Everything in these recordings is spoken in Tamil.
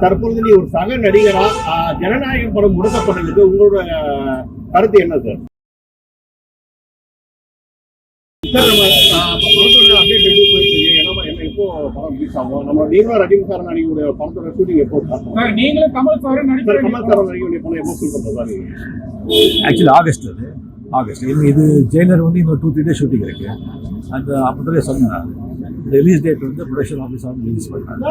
தற்பொழுது நீ ஒரு சக நடிகரா ஜனநாயகம் படம் முடக்கப்பட்டதுக்கு உங்களோட கருத்து என்ன சார்? சார் நம்ம படத்தோட அப்டேட் எப்படி போயிட்டு இருக்கு? எப்போ படம் ரிலீஸ் ஆகும்? நம்ம நீங்களும் ரஜினிகார் நடிகருடைய படத்தோட ஷூட்டிங் எப்போ ஸ்டார்ட்? நீங்களும் கமல் சார் நடிகருடைய படம் எப்போ ஷூட் பண்றதா? ஆக்சுவலி ஆகஸ்ட் இது ஜெயிலர் வந்து இன்னொரு 2-3 days ஷூட்டிங் இருக்கு. அந்த அப்போதே சொன்னேன் ரிலீஸ் டேட் வந்து ப்ரொடக்ஷன் ஆஃபீஸ் வந்து ரிலீஸ் பண்ணாங்க.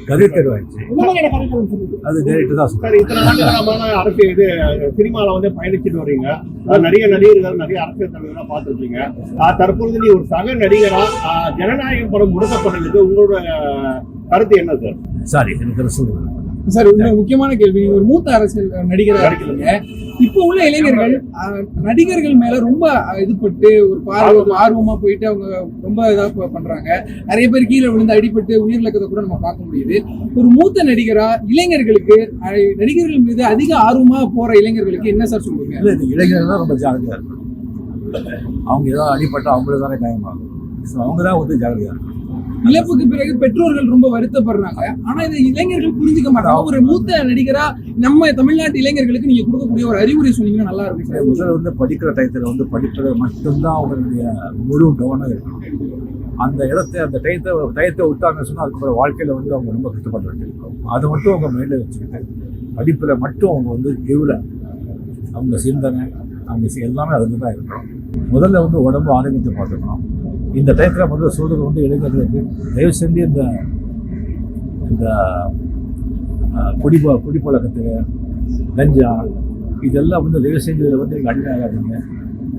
கதை தேர்வாயிடுச்சு. அது டைரக்டர் தான் சார். இத்தனை ஆண்டுகளமான அரசியல் இது சினிமாவில் வந்து பயணிச்சுட்டு வரீங்க. நிறைய நடிகர்கள் நிறைய அரசியல் தலைவர்களாக பார்த்துருக்கீங்க. தற்பொழுது நீ ஒரு சக நடிகரா ஜனநாயகம் படம் முடக்கப்பட்டதுக்கு உங்களோட கருத்து என்ன சார்? சாரி எனக்கு சொல்லுங்க சார். முக்கியமான கேள்வி, ஒரு மூத்த அரசியல் நடிகராக இருக்கீங்க. இப்போ உள்ள இளைஞர்கள் நடிகர்கள் மேல ரொம்ப இதுபட்டு ஒரு ஆர்வமா போயிட்டு அவங்க ரொம்ப இதா பண்றாங்க. நிறைய பேர் கீழே விழுந்து அடிபட்டு உயிரிழக்கத்தை கூட நம்ம பார்க்க முடியுது. ஒரு மூத்த நடிகரா இளைஞர்களுக்கு நடிகர்கள் மீது அதிக ஆர்வமா போற இளைஞர்களுக்கு என்ன சார் சொல்லுங்க? இல்லை, இந்த இளைஞர்கள் தான் ரொம்ப ஜாகிரதையா இருக்கணும். அவங்க ஏதாவது அடிபட்டா அவங்களுக்கு தானே காயமாகும். அவங்க தான் வந்து ஜாகிரதையா இருக்கணும். இழப்புக்கு பிறகு பெற்றோர்கள் ரொம்ப வருத்தப்படுறாங்க. ஆனா இதை இளைஞர்கள் புரிஞ்சுக்க மாட்டாங்க. ஒரு மூத்த நடிகரா நம்ம தமிழ்நாட்டு இளைஞர்களுக்கு நீங்க கொடுக்கக்கூடிய ஒரு அறிவுரை சொன்னீங்கன்னா நல்லா இருக்கும். முதல்ல வந்து படிக்கிற டயத்தில் வந்து படிக்கிறது மட்டும்தான் அவங்களுடைய முழு கவனம் இருக்கணும். அந்த அந்த டயத்தை விட்டாங்கன்னு சொன்னால் அதுக்கப்புறம் வாழ்க்கையில் வந்து அவங்க ரொம்ப கஷ்டப்பட வேண்டியிருக்கும். அதை மட்டும் அவங்க மைண்டில் வச்சுக்கிட்டு படிப்பில் மட்டும் அவங்க வந்து எவ்வளோ அவங்க சிந்தனை அவங்க எல்லாமே அதில் தான் இருக்கணும். முதல்ல வந்து உடம்பு ஆரோக்கியத்தை பார்த்துக்கணும். இந்த டயத்தில் முதல்ல சொல்கிறது வந்து இளைஞர்களுக்கு தயவு செஞ்சு இந்த குடிப்பழக்கத்தில் கஞ்சா இதெல்லாம் வந்து தயவு செஞ்சு இதில் வந்து நீங்கள் அடிமையாகாதீங்க.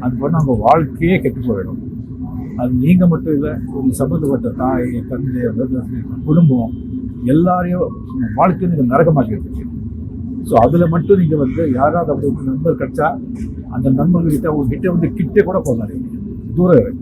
அது பண்ண அவங்க வாழ்க்கையே கெட்டு போயிடும். அது நீங்கள் மட்டும் இல்லை, உங்களுக்கு சம்மந்தப்பட்ட தாய் தந்தை குடும்பம் எல்லாரையும் வாழ்க்கையை நீங்கள் நரகமாக்கிட்டு. ஸோ அதில் மட்டும் நீங்கள் வந்து யாராவது அப்படி ஒரு நண்பர் கிடைச்சா அந்த நண்பர்கள்கிட்ட உங்ககிட்ட வந்து கிட்டே கூட போகாதீங்க, தூரம்